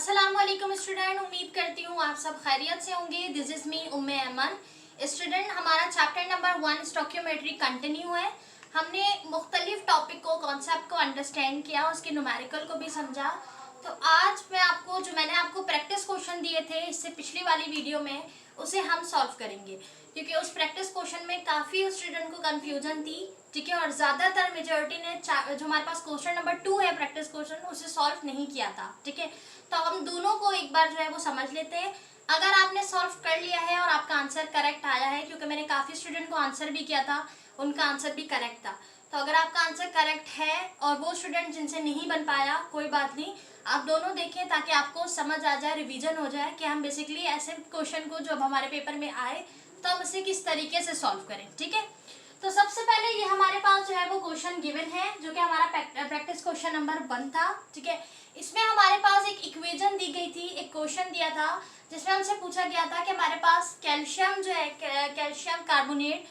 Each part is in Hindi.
अस्सलामुअलैकुम स्टूडेंट, उम्मीद करती हूँ आप सब खैरियत से होंगे। This is me Umme Ayman. Student, हमारा चैप्टर नंबर 1 स्टोइकियोमेट्री कंटिन्यू है। हमने मुख्तलिफ टॉपिक को, कॉन्सेप्ट को अंडरस्टैंड किया, उसके न्यूमेरिकल को भी समझा। तो आज मैंने आपको प्रैक्टिस क्वेश्चन दिए थे इससे पिछली वाली वीडियो में, उसे हम सॉल्व करेंगे, क्योंकि उस प्रैक्टिस क्वेश्चन में काफ़ी स्टूडेंट को कन्फ्यूजन थी, ठीक है। और ज़्यादातर मेजॉरिटी ने जो हमारे पास क्वेश्चन नंबर 2 है प्रैक्टिस क्वेश्चन, उसे सॉल्व नहीं किया था, ठीक है। तो हम दोनों को एक बार जो है वो समझ लेते हैं। अगर आपने सॉल्व कर लिया है और आपका आंसर करेक्ट आया है, क्योंकि मैंने काफ़ी स्टूडेंट को आंसर भी किया था, उनका आंसर भी करेक्ट था, तो अगर आपका आंसर करेक्ट है और वो स्टूडेंट जिनसे नहीं बन पाया, कोई बात नहीं, आप दोनों देखें ताकि आपको समझ आ जाए, रिवीजन हो जाए कि हम बेसिकली ऐसे क्वेश्चन को जो हमारे पेपर में आए तो हम इसे किस तरीके से सॉल्व करें, ठीक है। तो सबसे पहले ये हमारे पास जो है वो क्वेश्चन गिवन है, जो कि हमारा प्रैक्टिस क्वेश्चन नंबर 1 था, ठीक है। इसमें हमारे पास एक इक्वेशन दी गई थी, एक क्वेश्चन दिया था जिसमें हमसे पूछा गया था कि हमारे पास कैल्शियम जो है, कैल्शियम कार्बोनेट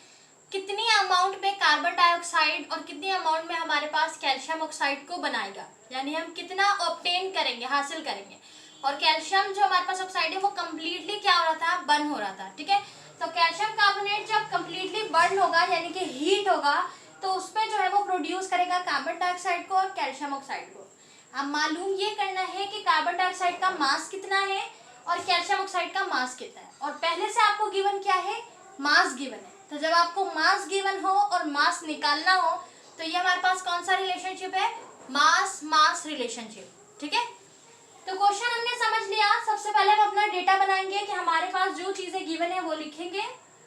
कितनी अमाउंट में कार्बन डाइऑक्साइड और कितनी अमाउंट में हमारे पास कैल्शियम ऑक्साइड को बनाएगा, यानी हम कितना ऑब्टेन करेंगे, हासिल करेंगे। और कैल्शियम जो हमारे पास ऑक्साइड है वो कम्प्लीटली क्या हो रहा था, बर्न हो रहा था, ठीक है। तो कैल्शियम कार्बोनेट जब कम्प्लीटली बर्न होगा, यानी कि हीट होगा, तो उसमें जो है वो प्रोड्यूस करेगा कार्बन डाइऑक्साइड को और कैल्शियम ऑक्साइड को। अब मालूम ये करना है कि कार्बन डाइऑक्साइड का मास कितना है और कैल्शियम ऑक्साइड का मास कितना है। और पहले से आपको गिवन क्या है, मास गिवन है। तो जब आपको मास गिवन हो और मास निकालना हो, तो ये हमारे पास कौन सा रिलेशनशिप है, मास मास रिलेशनशिप, ठीक है। तो क्वेश्चन हमने समझ लिया। सबसे पहले हम अपना डेटा बनाएंगे कि हमारे पास जो चीजें गिवन है वो लिखेंगे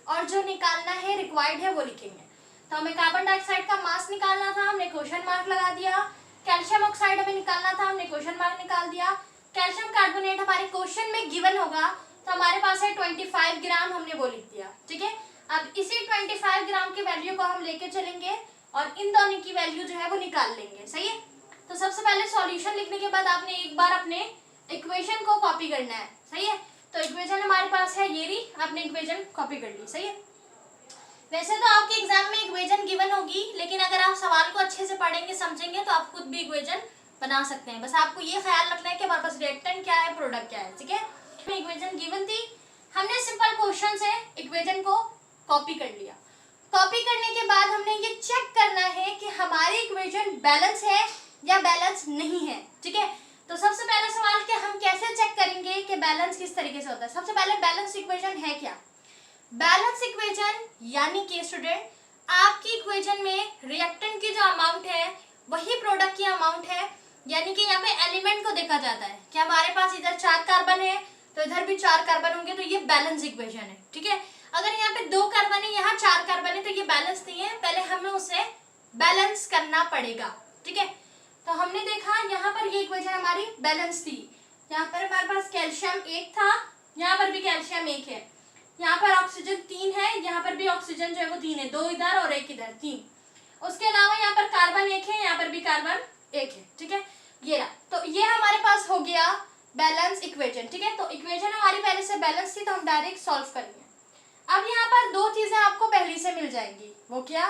और जो निकालना है, रिक्वायर्ड है, वो लिखेंगे। तो हमें कार्बन डाइऑक्साइड का मास निकालना था, हमने क्वेश्चन मार्क लगा दिया। कैल्शियम ऑक्साइड हमें निकालना था, हमने क्वेश्चन मार्क निकाल दिया। कैल्शियम कार्बोनेट हमारे क्वेश्चन में गिवन होगा, तो हमारे पास है 25 ग्राम, हमने वो लिख दिया, ठीक है। अब इसी 25 ग्राम की वैल्यू को हम लेके चलेंगे और इन दोनों की वैल्यू जो है वो निकाल लेंगे, सही है। तो सबसे पहले सॉल्यूशन लिखने के बाद आपने एक बार अपने इक्वेशन को कॉपी करना है, सही है। तो इक्वेशन हमारे पास है ये रही, आपने इक्वेशन कॉपी कर ली, सही है। वैसे तो आपके एग्जाम में इक्वेशन गिवन होगी, लेकिन अगर आप सवाल को अच्छे से पढ़ेंगे, समझेंगे, तो आप खुद भी इक्वेशन बना सकते हैं। बस आपको ये ख्याल रखना है कि हमारे पास रिएक्टेंट क्या है, प्रोडक्ट क्या है, ठीक है। इक्वेशन गिवन थी, हमने सिंपल क्वेश्चन से इक्वेशन को कॉपी कर लिया। कॉपी करने के बाद हमने ये चेक करना है कि हमारी इक्वेशन बैलेंस है या बैलेंस नहीं है, ठीक है। तो सबसे पहला सवाल कि हम कैसे चेक करेंगे कि बैलेंस किस तरीके से होता है। सबसे पहले बैलेंस इक्वेशन है क्या, बैलेंस इक्वेशन यानी कि स्टूडेंट आपकी इक्वेशन में रिएक्टेंट की जो अमाउंट है वही प्रोडक्ट की अमाउंट है, यानी कि यहाँ पे एलिमेंट को देखा जाता है कि हमारे पास इधर 4 कार्बन है तो इधर भी 4 कार्बन होंगे, तो ये बैलेंस इक्वेशन है, ठीक है। अगर यहाँ पे 2 कार्बन है, यहाँ 4 कार्बन है, तो ये बैलेंस नहीं है, पहले हमें उसे बैलेंस करना पड़ेगा, ठीक है। तो हमने देखा यहाँ पर ये इक्वेशन हमारी बैलेंस थी। यहाँ पर हमारे पास कैल्शियम 1 था, यहाँ पर भी कैल्शियम 1 है, यहाँ पर ऑक्सीजन 3 है, यहाँ पर भी ऑक्सीजन जो है वो 3 है, 2 इधर और 1 इधर, 3। उसके अलावा यहाँ पर कार्बन 1 है, यहाँ पर भी कार्बन 1 है, ठीक है। ये रहा, तो ये हमारे पास हो गया बैलेंस इक्वेशन, ठीक है। तो इक्वेशन हमारी पहले से बैलेंस थी, तो हम डायरेक्ट सॉल्व करेंगे। अब यहाँ पर 2 चीजें आपको पहले से मिल जाएंगी, वो क्या,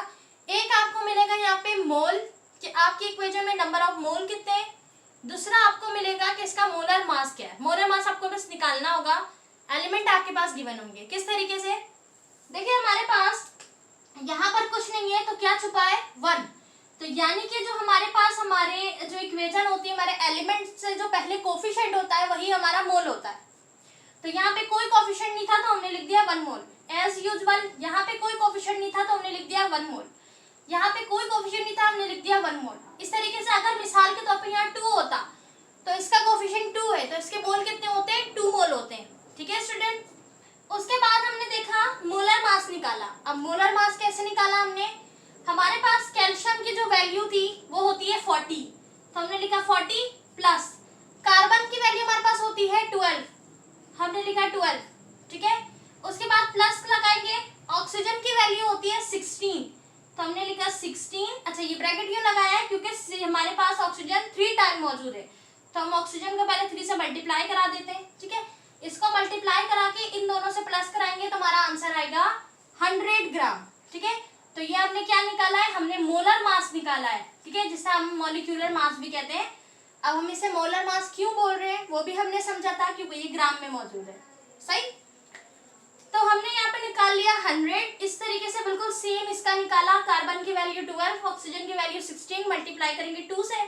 एक आपको मिलेगा यहाँ पे मोल, कि आपकी इक्वेशन में नंबर ऑफ मोल कितने हैं। दूसरा आपको मिलेगा कि इसका मोलर मास क्या है। मोलर मास आपको बस निकालना होगा, एलिमेंट आपके पास गिवन होंगे। किस तरीके से, देखिए हमारे पास यहाँ पर कुछ नहीं है, तो क्या छुपा है, 1। तो यानी कि जो हमारे पास हमारे जो इक्वेशन होती है, हमारे एलिमेंट से जो पहले कोफिशिएंट होता है वही हमारा मोल होता है। तो यहाँ पे कोई कोफिशिएंट नहीं था तो हमने लिख दिया 1 मोल, एज यूजुअल। यहाँ पे कोई कोफिशिएंट नहीं था तो हमने लिख दिया 1 मोल, यहाँ पे कोई कोफिशिएंट नहीं था, हमने लिख दिया 1 मोल। इस तरीके से अगर मिसाल के तौर पे यहाँ 2 होता तो इसका कोफिशिएंट 2 है, तो इसके मोल कितने होते हैं, 2 मोल होते हैं, ठीक है स्टूडेंट। उसके बाद हमने देखा मोलर मास निकाला। अब मोलर मास कैसे निकाला हमने, हमारे पास कैल्शियम की जो वैल्यू थी वो होती है 40, तो हमने लिखा 40 प्लस कार्बन की वैल्यू हमारे पास होती है 12, हमने लिखा 12, ठीक है। उसके बाद प्लस लगाएंगे, ऑक्सीजन की वैल्यू होती है 16, तो हमने लिखा 16। अच्छा, ये ब्रैकेट क्यों लगाया है, क्योंकि हमारे पास ऑक्सीजन 3 टाइम मौजूद है, तो हम ऑक्सीजन को पहले 3 से मल्टीप्लाई करा देते हैं, ठीक है। इसको मल्टीप्लाई करा के इन दोनों से प्लस कराएंगे तो हमारा आंसर आएगा 100 ग्राम, ठीक है। तो ये हमने क्या निकाला है, हमने मोलर मास निकाला है, ठीक है, जिसे हम मॉलिक्यूलर मास भी कहते हैं। अब हम इसे मोलर मास क्यों बोल रहे हैं वो भी हमने समझा था, क्योंकि ये ग्राम में मौजूद है। सही, तो हमने यहाँ पे निकाल लिया 100। इस तरीके से बिल्कुल सेम इसका निकाला। कार्बन की वैल्यू 12, ऑक्सीजन की वैल्यू 16, मल्टीप्लाई करेंगे 2 से,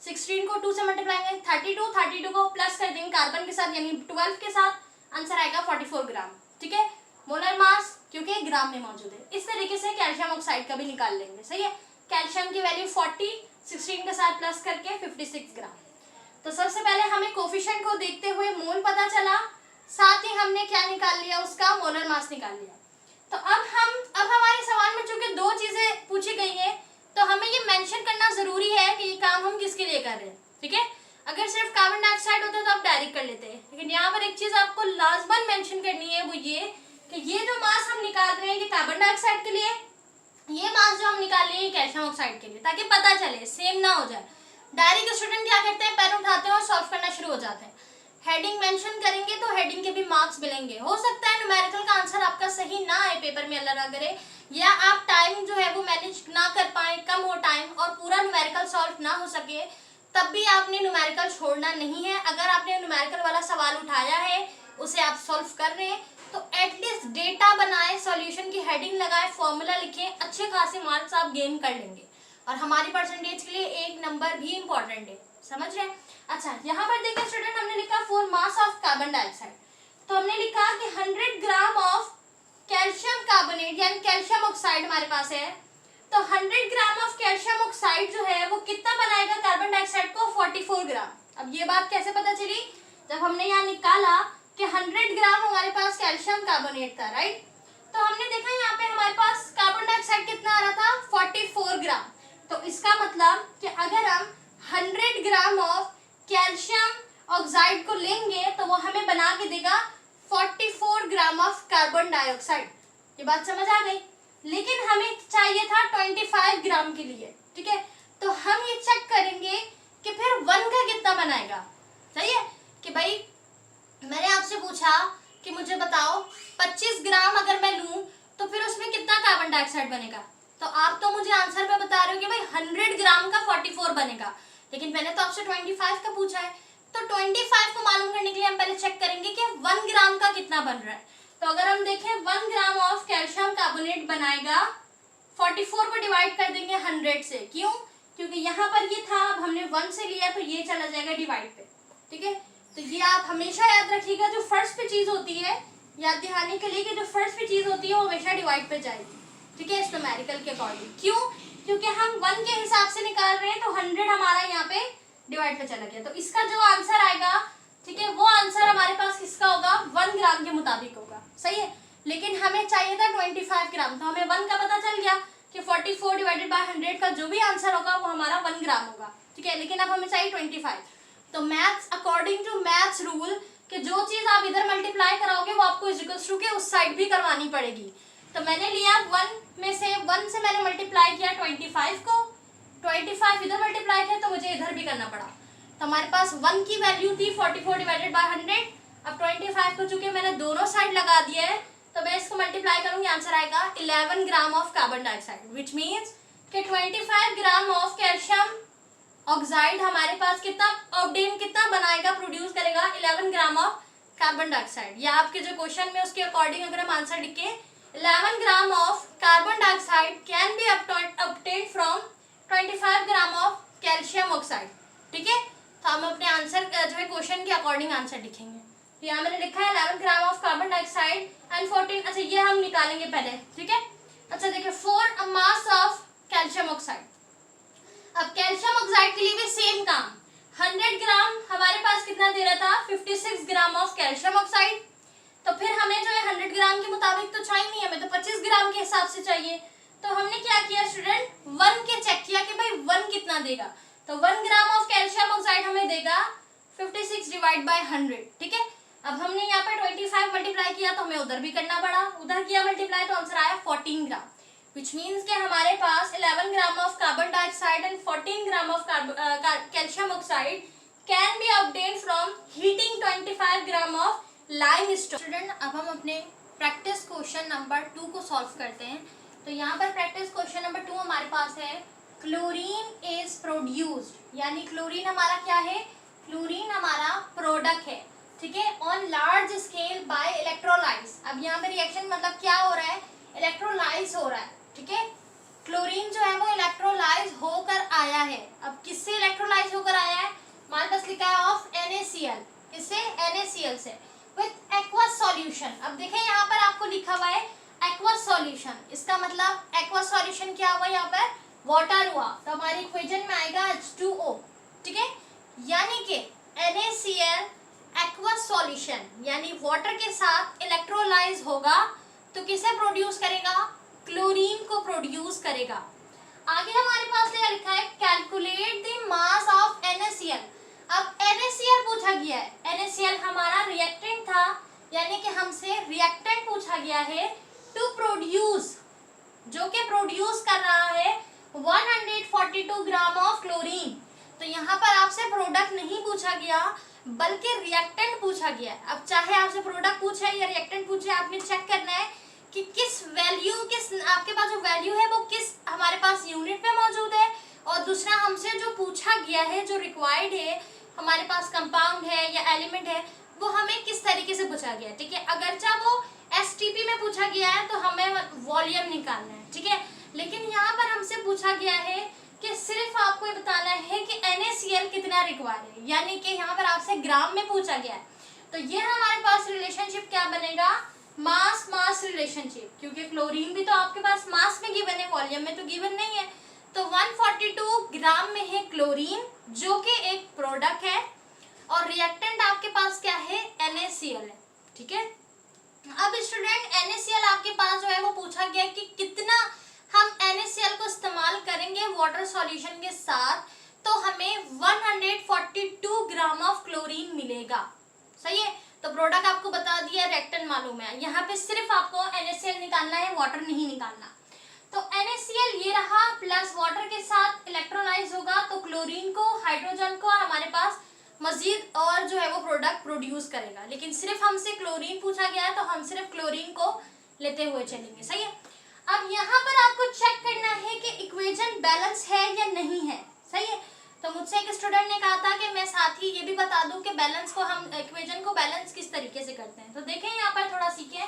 16 को 2 से मल्टीप्लाई करेंगे 32, 32 को प्लस कर देंगे कार्बन के साथ यानी 12 के साथ, आंसर आएगा 44 ग्राम। ठीक है, मोलर मास क्योंकि ग्राम में मौजूद है। इस तरीके से कैल्शियम ऑक्साइड का भी निकाल लेंगे। सही है, कैल्शियम की वैल्यू 40, 16 के साथ प्लस करके 56 ग्राम। तो सबसे पहले हमें कोफिशिएंट को देखते हुए मोल पता चला, साथ ही हमने क्या निकाल लिया, उसका मोलर मास निकाल लिया। तो अब हमारे सवाल में चूंकि दो चीजें पूछी गई हैं, तो हमें ये मेंशन करना जरूरी है कि ये काम हम किसके लिए कर रहे हैं। ठीक है, अगर सिर्फ कार्बन डाइऑक्साइड होता तो आप डायरेक्ट कर लेते हैं, लेकिन यहाँ पर एक चीज आपको लाजमन मेंशन करनी है, वो ये कि ये जो मास हम निकाल रहे हैं ये कार्बन डाइऑक्साइड के लिए, ये मास जो हम निकाल रहे हैं कैल्शियम ऑक्साइड के लिए, ताकि पता चले, सेम ना हो जाए। डायरेक्ट स्टूडेंट क्या करते हैं, पेन उठाते हैं और सॉल्व करना शुरू हो जाते हैं। हेडिंग मेंशन करेंगे तो हेडिंग के भी मार्क्स मिलेंगे। हो सकता है न्यूमेरिकल का आंसर आपका सही ना आए पेपर में, अल्लाह ना करे, या आप टाइम जो है वो मैनेज ना कर पाए, कम हो टाइम और पूरा न्यूमेरिकल सॉल्व ना हो सके, तब भी आपने न्यूमेरिकल छोड़ना नहीं है। अगर आपने न्यूमेरिकल वाला सवाल उठाया है, उसे आप सॉल्व कर रहे हैं, तो एटलीस्ट डेटा बनाए, सॉल्यूशन की हेडिंग लगाए, फॉर्मूला लिखें, अच्छे खासे मार्क्स आप गेन कर लेंगे। और हमारी परसेंटेज के लिए 1 नंबर भी इंपॉर्टेंट है, समझ रहे हैं। अच्छा, यहाँ पर देखिए स्टूडेंट, हमने लिखा for mass of carbon dioxide, तो हमने लिखा कि 100 ग्राम ऑफ कैल्शियम कार्बोनेट यानी कैल्शियम ऑक्साइड हमारे पास है, तो 100 ग्राम ऑफ कैल्शियम ऑक्साइड जो है वो कितना बनाएगा कार्बन डाइऑक्साइड को, 44 ग्राम। अब ये बात कैसे पता चली, जब हमने यहाँ निकाला कि 100 ग्राम हमारे पास कैल्शियम कार्बोनेट था, राइट, तो हमने देखा यहाँ पे हमारे पास कार्बन डाइऑक्साइड कितना आ रहा था, 44 ग्राम। तो इसका मतलब कि अगर हम 100 ग्राम ऑफ कैल्शियम ऑक्साइड को लेंगे तो वो हमें बना के देगा 44 ग्राम ऑफ कार्बन डाइऑक्साइड। ये बात समझ आ गई, लेकिन हमें चाहिए था 25 ग्राम के लिए। ठीक है, तो हम ये चेक करेंगे कि फिर 1 का कितना बनाएगा। सही है, कि भाई मैंने आपसे पूछा कि मुझे बताओ 25 ग्राम अगर मैं लूं तो फिर उसमें कितना कार्बन डाइऑक्साइड बनेगा, तो आप तो मुझे आंसर में बता रहे हो कि भाई 100 ग्राम का 44 बनेगा, लेकिन मैंने तो आपसे 25 का पूछा है। तो 25 को मालूम करने के लिए हम पहले चेक करेंगे कि 1 ग्राम का कितना बन रहा है। तो अगर हम देखें 1 ग्राम ऑफ कैल्शियम कार्बोनेट बनाएगा, 44 को डिवाइड कर देंगे 100 से। क्यों, क्योंकि यहाँ पर ये था, अब हमने 1 से लिया तो ये चला जाएगा डिवाइड पे। ठीक है, तो ये आप हमेशा याद रखिएगा, जो फर्स्ट पे चीज होती है, याद दिलाने के लिए कि जो फर्स्ट पे चीज होती है वो हमेशा डिवाइड पे जाएगी। ठीक है, इस न्यूमेरिकल के अकॉर्डिंग। क्यों, क्योंकि हम 1 के हिसाब से निकाल रहे हैं, तो 100 हमारा यहाँ पे डिवाइड पे चला गया। तो इसका जो आंसर आएगा, ठीक है, वो आंसर हमारे पास किसका होगा, 1 ग्राम के मुताबिक होगा। सही है, लेकिन हमें चाहिए था 25 ग्राम, तो हमें 1 का पता चल गया कि 44 डिवाइडेड बाय 100 का जो भी आंसर होगा वो हमारा 1 ग्राम होगा। ठीक है, लेकिन अब हमें चाहिए 25। तो maths, according to maths rule, कि जो चीज आप इधर मल्टीप्लाई कराओगे वो आपको इज इक्वल्स टू के उस साइड भी करवानी पड़ेगी। तो मैंने लिया 1 में से, 1 से मैंने मल्टीप्लाई किया 25 को, 25 इधर मल्टीप्लाई किया तो मुझे इधर भी करना पड़ा। तो हमारे पास 1 की वैल्यू थी 44 डिवाइडेड बाय 100। अब 25 को चूंकि मैंने दोनों साइड लगा दिया है, तो मैं इसको मल्टीप्लाई करूंगी, आंसर आएगा 11 gram of carbon dioxide, which means कि 25 ग्राम ऑफ कैल्शियम ऑक्साइड हमारे पास कितना ऑब्टेन, कितना बनाएगा, प्रोड्यूस करेगा 11 ग्राम ऑफ कार्बन डाइऑक्साइड। या आपके जो क्वेश्चन में उसके अकॉर्डिंग अगर हम आंसर लिखे 11 gram of carbon dioxide can be obtained from 25 gram of calcium oxide. ठीक है, तो हम अपने आंसर जो है क्वेश्चन के अकॉर्डिंग आंसर लिखेंगे। तो यहाँ मैंने लिखा है 11 gram of carbon dioxide and 14, अच्छा ये हम निकालेंगे पहले। ठीक है, अच्छा देखिए, for a mass of calcium oxide. अब कैल्शियम ऑक्साइड के लिए भी सेम काम, 100 ग्राम हमारे पास कितना दे रहा था, 56 ग्राम ऑफ कैल्शियम ऑक्साइड। तो फिर हमें जो है 100 ग्राम के मुताबिक तो चाहिए नहीं, हमें तो 25 ग्राम के हिसाब से चाहिए। तो हमने क्या किया स्टूडेंट, 1 के चेक किया कि भाई 1 कितना देगा। तो 1 ग्राम ऑफ कैल्शियम ऑक्साइड हमें देगा 56 डिवाइड बाय 100। ठीक है, अब हमने यहाँ पे 25 मल्टीप्लाई किया तो हमें उधर भी करना पड़ा, उधर किया मल्टीप्लाई तो आंसर आया 14 ग्राम, विच मीन्स के हमारे पास 11 gram of carbon dioxide and 14 gram of calcium oxide can be obtained from heating 25 gram of limestone. Student, अब हम अपने प्रैक्टिस क्वेश्चन नंबर 2 को सॉल्व करते हैं। तो यहाँ पर प्रैक्टिस क्वेश्चन नंबर 2 हमारे पास है क्लोरीन इज प्रोड्यूस्ड, यानी क्लोरीन हमारा क्या है, क्लोरीन हमारा प्रोडक्ट है, ठीक है, on large scale bye electrolysed. अब यहाँ पे रिएक्शन मतलब क्या हो रहा है, इलेक्ट्रोलाइज हो रहा है, ठीक है। क्लोरीन जो है वो इलेक्ट्रोलाइज होकर आया है। अब किससे इलेक्ट्रोलाइज होकर आया है, हमारे पास लिखा है ऑफ NaCl, किससे, NaCl से, विथ एक्वस सॉल्यूशन। अब देखें यहाँ पर आपको लिखा हुआ है एक्वस सॉल्यूशन, इसका मतलब एक्वस सॉल्यूशन क्या हुआ, यहाँ पर वाटर हुआ, तो हमारी इक्वेशन में आएगा H2O, ठीक है। यानी कि NaCl एक्वस सॉल्यूशन यानी वाटर के साथ इलेक्ट्रोलाइज होगा तो किसे प्रोड्यूस करेगा, क्लोरीन को प्रोड्यूस करेगा। आगे हमारे पास लिखा है calculate the mass of NaCl। अब NaCl पूछा गया है, NaCl हमारा रिएक्टेंट था, यानी कि हमसे रिएक्टेंट पूछा गया है टू प्रोड्यूस, जो कि प्रोड्यूस कर रहा है 142 ग्राम ऑफ क्लोरीन। तो यहाँ पर आपसे प्रोडक्ट नहीं पूछा गया बल्कि रिएक्टेंट पूछा गया। अब चाहे आपसे प्रोडक्ट पूछे या रिएक्टेंट पूछे, आपने चेक करना है कि किस वैल्यू, किस आपके पास जो वैल्यू है वो किस हमारे पास यूनिट पे मौजूद है, और दूसरा हमसे जो पूछा गया है, जो रिक्वायर्ड है, हमारे पास कंपाउंड है या एलिमेंट है, वो हमें किस तरीके से पूछा गया है, ठीक है। अगरचा वो STP में पूछा गया है तो हमें वॉल्यूम निकालना है, ठीक है, लेकिन यहाँ पर हमसे पूछा गया है कि सिर्फ आपको ये बताना है कि NaCl कितना रिक्वायर्ड है, यानी कि यहाँ पर आपसे ग्राम में पूछा गया है। तो ये हमारे पास रिलेशनशिप क्या बनेगा, मास मास रिलेशनशिप, क्योंकि क्लोरीन भी तो आपके पास मास में गिवन है, वॉल्यूम में तो गिवन नहीं है। तो 142 ग्राम में है क्लोरीन, जो कि एक प्रोडक्ट है, और रिएक्टेंट आपके पास क्या है, NaCl है, ठीक है। अब स्टूडेंट NaCl आपके पास जो है वो पूछा गया कि कितना हम NaCl को इस्तेमाल करेंगे वाटर सॉल्यूशन के साथ, तो हमें 142 ग्राम ऑफ क्लोरीन मिलेगा, सही है। तो प्रोडक्ट आपको बता दिया, रिएक्टेंट मालूम है, यहाँ पे सिर्फ आपको NaCl निकालना है, वाटर नहीं निकालना। तो NaCl ये रहा, प्लस वाटर के साथ इलेक्ट्रोलाइज होगा तो क्लोरीन को, हाइड्रोजन को, और हमारे पास मजीद और जो है वो प्रोडक्ट प्रोड्यूस करेगा। लेकिन सिर्फ हमसे क्लोरीन पूछा गया है तो हम सिर्फ क्लोरीन को लेते हुए चलेंगे, सही है। अब यहाँ पर आपको चेक करना है कि इक्वेशन बैलेंस है या नहीं है, सही है। तो मुझसे एक स्टूडेंट ने कहा था कि मैं साथ ही ये भी बता दूं कि बैलेंस को, हम इक्वेशन को बैलेंस किस तरीके से करते हैं। तो देखें यहाँ पर थोड़ा सीखें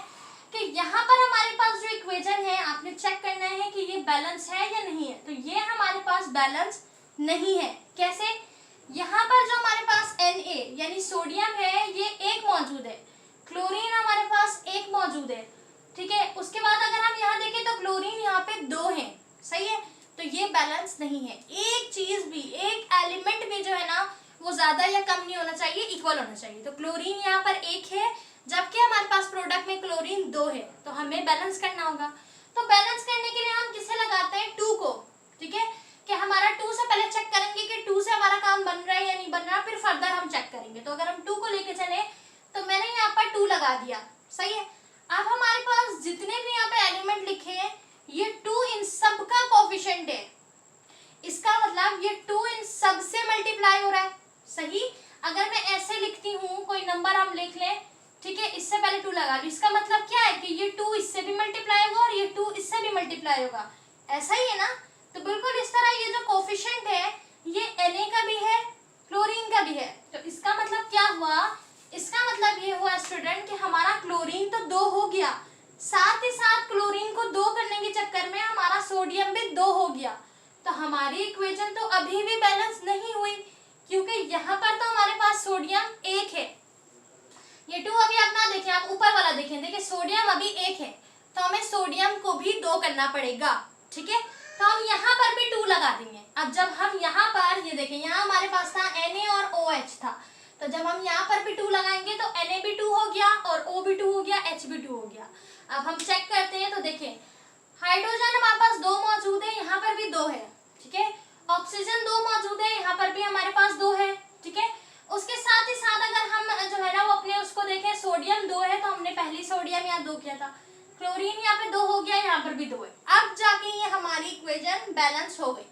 कि यहाँ पर हमारे पास जो इक्वेशन है, आपने चेक करना है कि ये बैलेंस है या नहीं है। तो ये हमारे पास बैलेंस नहीं है। कैसे, यहाँ पर जो हमारे पास Na यानी सोडियम है ये एक मौजूद है, क्लोरीन हमारे पास एक मौजूद है, ठीक है। उसके बाद अगर हम यहाँ देखें तो क्लोरीन यहाँ पे 2 है, सही है। तो ये बैलेंस नहीं है। एक चीज भी, एक एलिमेंट भी जो है ना वो ज्यादा या कम नहीं होना चाहिए, इक्वल होना चाहिए। तो क्लोरीन यहाँ पर 1 है, जबकि हमारे पास प्रोडक्ट में क्लोरीन 2 है, तो हमें बैलेंस करना होगा। तो बैलेंस करने के लिए हम किसे लगाते हैं, 2 को, ठीक है, कि हमारा 2 से पहले चेक करेंगे कि 2 से हमारा काम बन रहा है या नहीं बन रहा, फिर फर्दर हम चेक करेंगे। तो अगर हम 2 को लेके चले तो मैंने यहाँ पर 2 लगा दिया, सही है। अब हमारे पास जितने भी यहाँ पे एलिमेंट लिखे हैं ये 2 इन सब का कोफिशिएंट है, इसका मतलब ये 2 इन सब से मल्टीप्लाई हो रहा है, सही। अगर मैं ऐसे लिखती हूँ, कोई नंबर हम लिख लें, ठीक है, इससे पहले 2 लगा ली, इसका मतलब क्या है कि ये 2 इससे भी मल्टीप्लाई होगा और ये 2 इससे भी मल्टीप्लाई होगा, ऐसा ही है ना। तो बिल्कुल इस तरह ये जो कोफिशिएंट है ये Na का भी है, क्लोरीन का भी है। तो इसका मतलब क्या हुआ, इसका मतलब ये हुआ स्टूडेंट कि हमारा क्लोरीन तो 2 हो गया, साथ ही साथ क्लोरीन को 2 करने के चक्कर में हमारा सोडियम भी 2 हो गया। तो हमारी इक्वेशन तो अभी भी बैलेंस नहीं हुई, क्योंकि यहाँ पर तो हमारे पास सोडियम 1 है, ये 2 अभी आप ना देखें, आप ऊपर वाला देखें, देखिए सोडियम अभी 1 है, तो हमें सोडियम को भी 2 करना पड़ेगा, ठीक है। तो हम यहाँ पर भी 2 लगा देंगे। अब जब हम यहाँ पर, ये देखें, यहाँ हमारे पास था Na और OH था, तो जब हम यहाँ पर भी 2 लगाएंगे तो Na भी 2 हो गया और O भी 2 हो गया, H भी 2 हो गया। अब हम चेक करते हैं तो देखें हाइड्रोजन हमारे पास 2 मौजूद है, यहाँ पर भी 2 है, ठीक है। ऑक्सीजन 2 मौजूद है, यहाँ पर भी हमारे पास 2 है, ठीक है। उसके साथ ही साथ अगर हम जो है ना वो अपने उसको देखें, सोडियम 2 है, तो हमने पहली सोडियम यहाँ 2 किया था, क्लोरीन यहाँ पे 2 हो गया, यहाँ पर भी 2 है। अब जाके ये हमारी इक्वेशन बैलेंस हो गई।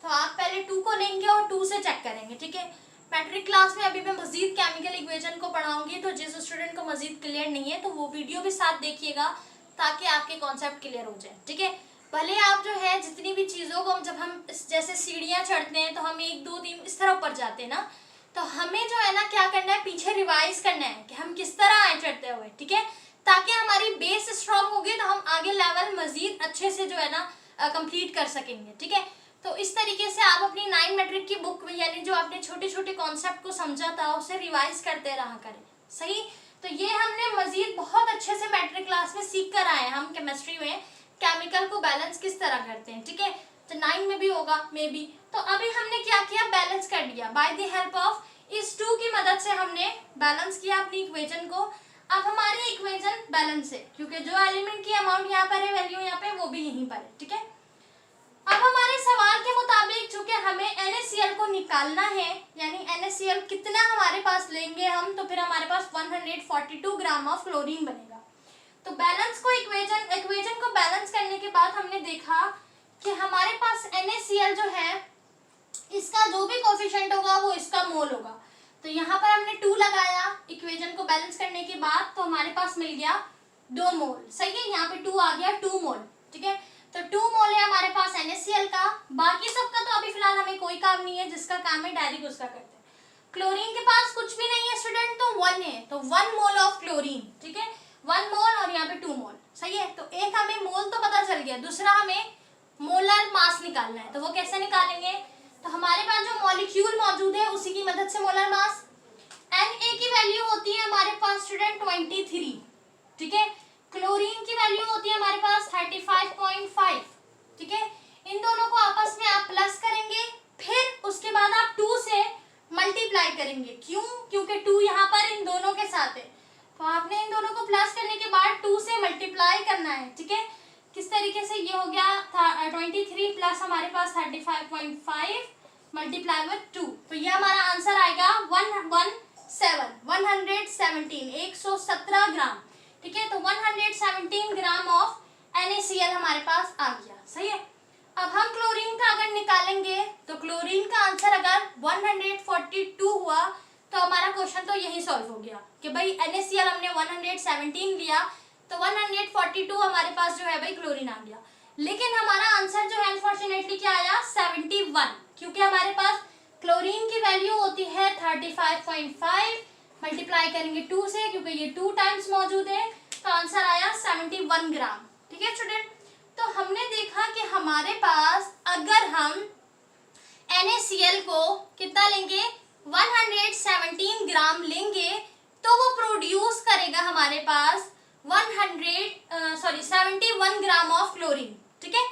तो आप पहले 2 को लेंगे और 2 से चेक करेंगे, ठीक है। मैट्रिक क्लास में अभी मैं मजीद केमिकल इक्वेशन को पढ़ाऊंगी, तो जिस स्टूडेंट को मजीद क्लियर नहीं है तो वो वीडियो भी साथ देखिएगा ताकि आपके कॉन्सेप्ट क्लियर हो जाए, ठीक है। भले आप जो है जितनी भी चीज़ों को जब हम जैसे सीढ़ियाँ चढ़ते हैं तो हम 1 2 3 इस तरह ऊपर जाते हैं ना, तो हमें जो है ना क्या करना है, पीछे रिवाइज करना है कि हम किस तरह आए चढ़ते हुए, ठीक है, ताकि हमारी बेस स्ट्रांग होगी तो हम आगे लेवल मजीद अच्छे से जो है ना कंप्लीट कर सकेंगे, ठीक है। तो इस तरीके से आप अपनी 9 मैट्रिक की बुक में यानी जो आपने छोटे छोटे कॉन्सेप्ट को समझा था उसे रिवाइज करते रहा करें, सही। तो ये हमने मजीद बहुत अच्छे से मैट्रिक क्लास में सीख कर आए हैं हम केमिस्ट्री में केमिकल को बैलेंस किस तरह करते हैं, ठीक है। तो 9 में भी होगा मे बी। तो अभी हमने क्या किया, बैलेंस कर लिया बाय द हेल्प ऑफ इस 2 की मदद से हमने बैलेंस किया अपनी इक्वेशन को। अब हमारी इक्वेशन बैलेंस है क्योंकि जो एलिमेंट की अमाउंट यहाँ पर है, वैल्यू यहाँ पे, वो भी यहीं पर है, ठीक है। अब हमारे सवाल के मुताबिक चूंकि हमें NaCl को निकालना है, यानी NaCl कितना हमारे पास लेंगे हम, तो फिर हमारे पास 142 ग्राम ऑफ क्लोरीन बनेगा। तो बैलेंस को इक्वेशन को बैलेंस करने के बाद हमने देखा कि हमारे पास NaCl जो है इसका जो भी कोफिशिएंट होगा वो इसका मोल होगा। तो यहाँ पर हमने 2 लगाया इक्वेशन को बैलेंस करने के बाद, तो हमारे पास मिल गया 2 मोल, सही है। यहाँ पे 2 आ गया, 2 मोल, ठीक है। तो 2 मोल है हमारे पास NaCl का। बाकी सबका तो अभी फिलहाल हमें कोई काम नहीं है, जिसका काम है डायरेक्ट उसका करते हैं। क्लोरीन के पास कुछ भी नहीं है स्टूडेंट, तो 1 है, तो 1 मोल ऑफ क्लोरीन, ठीक है, 1 मोल और यहाँ पे 2 मोल, सही है। तो एक हमें मोल तो पता चल गया, दूसरा हमें मोलर मास निकालना है। तो वो कैसे निकालेंगे, तो हमारे पास जो मॉलिक्यूल मौजूद है उसी की मदद से मोलर मास। Na की वैल्यू होती है हमारे पास स्टूडेंट 23, ठीक है। क्लोरीन की वैल्यू होती है हमारे पास 35.5, ठीक है। इन दोनों को आपस में आप प्लस करेंगे, फिर उसके बाद आप 2 से मल्टीप्लाई करेंगे। क्यों, क्योंकि 2 यहाँ पर इन दोनों के साथ है, तो आपने इन दोनों को प्लस करने के बाद 2 से मल्टीप्लाई करना है, ठीक है। किस तरीके से, ये हो गया 23 प्लस हमारे पास 35.5 मल्टीप्लाई विद 2, तो ये हमारा आंसर आएगा 117 ग्राम, ठीक है। तो 117 ग्राम ऑफ NaCl हमारे पास आ गया, सही है। अब हम क्लोरीन का अगर निकालेंगे तो क्लोरीन का आंसर अगर 142 हुआ तो हमारा क्वेश्चन तो यही सॉल्व हो गया कि भाई NaCl हमने 117 लिया, तो 142 हमारे पास जो है भाई क्लोरीन आ गया। लेकिन हमारा आंसर जो है अनफॉर्चुनेटली क्या आया, 71, क्योंकि हमारे पास क्लोरीन की वैल्यू होती है 35.5, मल्टीप्लाई करेंगे 2 से, क्योंकि ये 2 टाइम्स मौजूद है, तो आंसर आया 71 ग्राम, ठीक है स्टूडेंट। तो हमने देखा कि हमारे पास अगर हम NaCl को कितना लेंगे, 117 ग्राम लेंगे, तो वो प्रोड्यूस करेगा हमारे पास 71 ग्राम ऑफ क्लोरीन, ठीक है।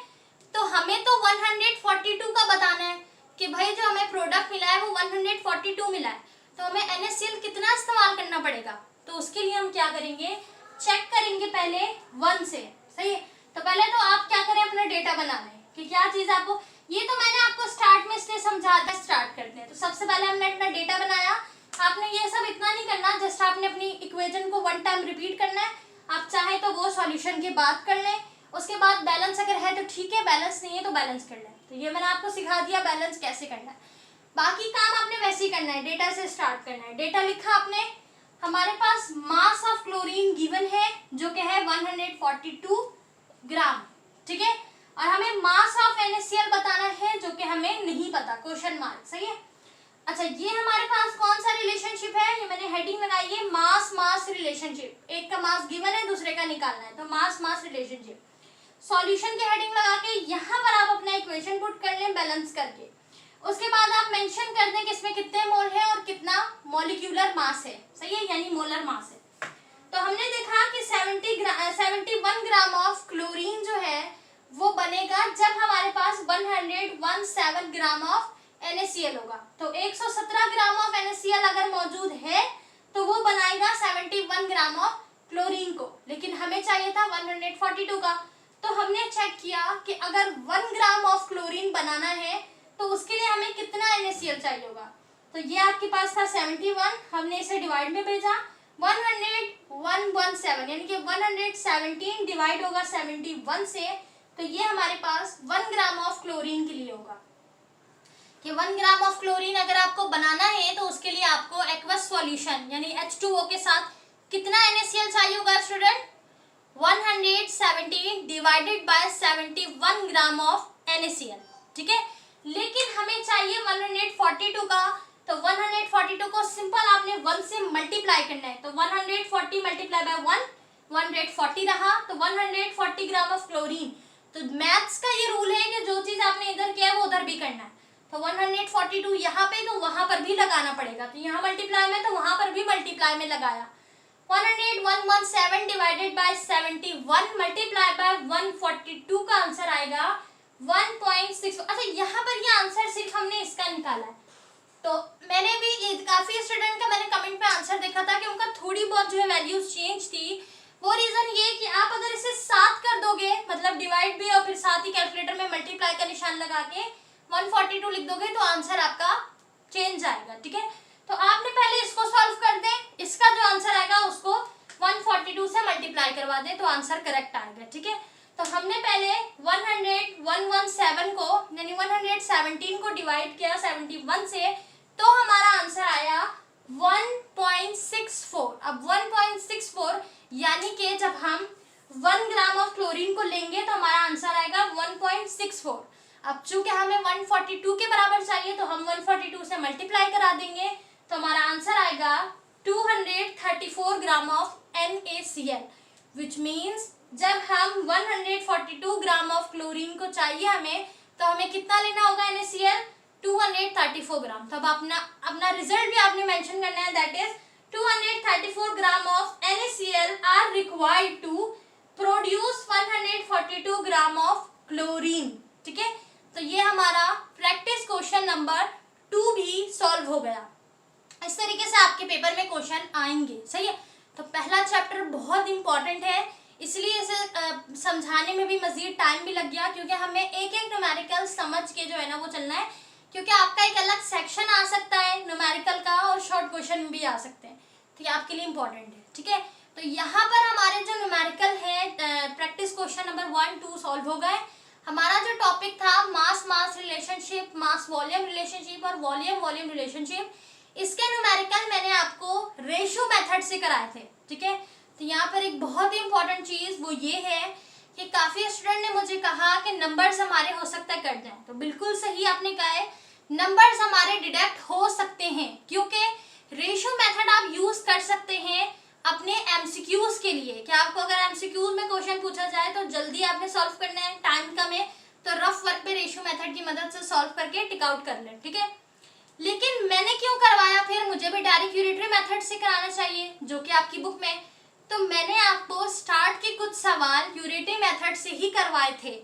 तो हमें तो 142 का बताना है कि भाई जो हमें प्रोडक्ट मिला है वो 142 मिला है, तो हमें NaCl कितना इस्तेमाल करना पड़ेगा। तो उसके लिए हम क्या करेंगे, चेक करेंगे पहले 1 से, सही है। तो पहले तो आप क्या करें, अपना डेटा बनाना है कि क्या चीज आपको, ये तो मैंने आपको स्टार्ट में इसलिए समझा दिया, स्टार्ट करते हैं। तो सबसे पहले हमने अपना डेटा बनाया, आपने ये सब इतना नहीं करना, जस्ट आपने अपनी इक्वेशन को 1 टाइम रिपीट करना है। आप चाहे तो वो सॉल्यूशन के बाद कर लें, उसके बाद बैलेंस अगर है तो ठीक है, बैलेंस नहीं है तो बैलेंस कर लें। तो ये मैंने आपको सिखा दिया बैलेंस कैसे करना है, बाकी काम आपने वैसे ही करना है, डेटा से स्टार्ट करना है। डेटा लिखा आपने, हमारे पास मास ऑफ क्लोरीन गिवन है जो कि है 142 ग्राम, ठीक है। और हमें मास ऑफ NaCl बताना है जो कि हमें नहीं पता, क्वेश्चन मार्क, सही है। अच्छा, ये हमारे पास कौन सा रिलेशनशिप है, ये मैंने हेडिंग लगाई है मास मास रिलेशनशिप। एक का मास गिवन है, दूसरे का निकालना है, तो मास मास रिलेशनशिप। सॉल्यूशन की हेडिंग लगा के यहाँ पर आप अपना इक्वेशन पुट कर लें बैलेंस करके। उसके बाद आप मेंशन कर दें कि इसमें कितने मोल है और कितना मॉलिक्यूलर मास है, सही है, यानी मोलर मास है। तो हमने देखा कि 71 ग्राम ऑफ क्लोरीन जो है वो बनेगा जब हमारे पास 117 ग्राम ऑफ NaCl होगा। तो 117 ग्राम ऑफ NaCl अगर मौजूद है तो वो बनाएगा 71 ग्राम ऑफ क्लोरीन को, लेकिन हमें चाहिए था 142 का। तो हमने चेक किया कि अगर 1 ग्राम ऑफ क्लोरीन बनाना है तो उसके लिए हमें कितना NaCl चाहिए होगा। तो ये आपके पास था 71, हमने इसे डिवाइड में भेजा, 117 यानी कि 117 डिवाइड होगा 71 से, तो ये हमारे पास 1 ग्राम ऑफ क्लोरीन के लिए होगा कि 1 ग्राम ऑफ क्लोरीन अगर आपको बनाना है तो उसके लिए आपको एक्वस सॉल्यूशन यानी H2O के साथ कितना NaCl चाहिए होगा student, 117 divided by 71 gram of NaCl, ठीक है। लेकिन हमें चाहिए 142 का, तो 142 को सिंपल आपने 1 से मल्टीप्लाई करना है, तो 140 मल्टीप्लाई बाय 140 रहा, तो 140 ग्राम ऑफ क्लोरीन। तो मैथ्स का ये रूल है कि जो चीज आपने इधर किया है वो उधर भी करना है, तो 142 यहाँ पे तो वहां पर भी लगाना पड़ेगा, तो यहाँ मल्टीप्लाई में तो वहां पर भी मल्टीप्लाई में लगाया। 117 डिवाइडेड बाय 71 मल्टीप्लाई बाय 142 का आंसर आएगा 1.6। अच्छा, यहाँ पर ये आंसर सिर्फ हमने इसका निकाला है, तो मैंने भी काफी स्टूडेंट का मैंने कमेंट पे आंसर देखा था कि उनका थोड़ी बहुत जो है वैल्यूज चेंज थी। वो रीजन ये कि आप अगर इसे 7 कर दोगे, मतलब डिवाइड भी और फिर साथ ही कैलकुलेटर में मल्टीप्लाई का निशान लगा के 142 लिख दोगे तो आंसर आपका चेंज आएगा, ठीक है। तो आपने पहले इसको सॉल्व कर दें, इसका जो आंसर आएगा उसको 142 से मल्टीप्लाई करवा दें तो आंसर करेक्ट आएगा, ठीक है। तो हमने पहले 117 को यानी 117 को डिवाइड किया 71 से, तो हमारा आंसर आया 1.64। अब 1.64 यानी कि जब हम 1 ग्राम ऑफ क्लोरीन को लेंगे तो हमारा आंसर आएगा 1.64। अब चूंकि हमें 142 के बराबर चाहिए तो हम 142 से मल्टीप्लाई करा देंगे, तो हमारा आंसर आएगा 234 gram of NaCl, which means जब हम 142 ग्राम ऑफ क्लोरीन को चाहिए हमें, तो हमें कितना लेना होगा NaCl 234 ग्राम। तो अब अपना रिजल्ट भी आपने मेंशन करना है, that is 234 gram of NaCl are required to produce 142 gram of chlorine, ठीक है। तो ये हमारा प्रैक्टिस क्वेश्चन नंबर 2 भी सॉल्व हो गया। इस तरीके से आपके पेपर में क्वेश्चन आएंगे, सही है। तो पहला चैप्टर बहुत इंपॉर्टेंट है, इसलिए इसे समझाने में भी मजीद टाइम भी लग गया, क्योंकि हमें एक एक न्यूमेरिकल समझ के जो है ना वो चलना है, क्योंकि आपका एक अलग सेक्शन आ सकता है न्यूमेरिकल का और शॉर्ट क्वेश्चन भी आ सकते हैं, तो ये आपके लिए इंपॉर्टेंट है, ठीक है। तो यहाँ पर हमारे जो न्यूमेरिकल है प्रैक्टिस क्वेश्चन नंबर 1, 2 सॉल्व हो गए। हमारा जो टॉपिक था मास mass relationship, mass volume relationship और वॉल्यूम वॉल्यूम रिलेशनशिप, इसके न्यूमेरिकल मैंने आपको रेशियो मेथड से कराए थे, ठीक है। तो यहाँ पर एक बहुत ही इंपॉर्टेंट चीज वो ये है कि काफी स्टूडेंट ने मुझे कहा कि नंबर्स हमारे हो सकता है कट जाए, तो बिल्कुल सही आपने कहा है, नंबर्स हमारे डिडक्ट हो सकते हैं, क्योंकि रेशियो मेथड आप यूज कर सकते हैं अपने एमसीक्यूज के लिए, कि आपको अगर एमसीक्यूज में क्वेश्चन पूछा जाए तो जल्दी आपने सॉल्व करना है, टाइम कम है, तो रफ वर्क पे रेशियो मेथड की मदद से सॉल्व करके टिक आउट कर लें, ठीक है। लेकिन मैंने क्यों करवाया, फिर मुझे भी डायरेक्ट यूनिटरी मेथड से कराना चाहिए जो कि आपकी बुक में, तो मैंने आपको स्टार्ट के कुछ सवाल यूनिटरी मेथड से ही करवाए थे।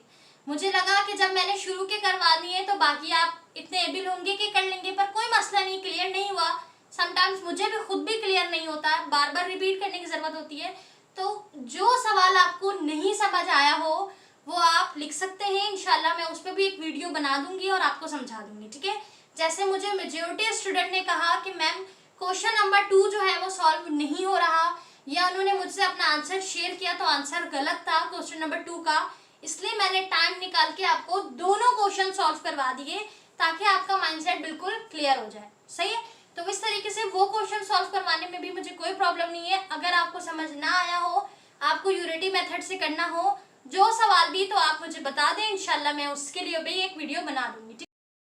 मुझे लगा कि जब मैंने शुरू के करवा दिए तो बाकी आप इतने एबल होंगे कि कर लेंगे, पर कोई मसला नहीं, क्लियर नहीं हुआ, समटाइम्स मुझे भी खुद भी क्लियर नहीं होता है, बार बार रिपीट करने की जरूरत होती है। तो जो सवाल आपको नहीं समझ आया हो वो आप लिख सकते हैं, इंशाल्लाह मैं उस पर भी एक वीडियो बना दूंगी और आपको समझा दूंगी, ठीक है। जैसे मुझे मेजॉरिटी स्टूडेंट ने कहा कि मैम क्वेश्चन नंबर 2 जो है वो सॉल्व नहीं हो रहा, या उन्होंने मुझसे अपना आंसर शेयर किया तो आंसर गलत था क्वेश्चन नंबर 2 का, इसलिए मैंने टाइम निकाल के आपको दोनों क्वेश्चन सॉल्व करवा दिए ताकि आपका माइंडसेट बिल्कुल क्लियर हो जाए, सही है। तो इस तरीके से वो क्वेश्चन सॉल्व करवाने में भी मुझे कोई प्रॉब्लम नहीं है। अगर आपको समझ ना आया हो, आपको यूनिटी मेथड से करना हो जो सवाल भी, तो आप मुझे बता दें, इंशाल्लाह मैं उसके लिए भी एक वीडियो बना दूंगी।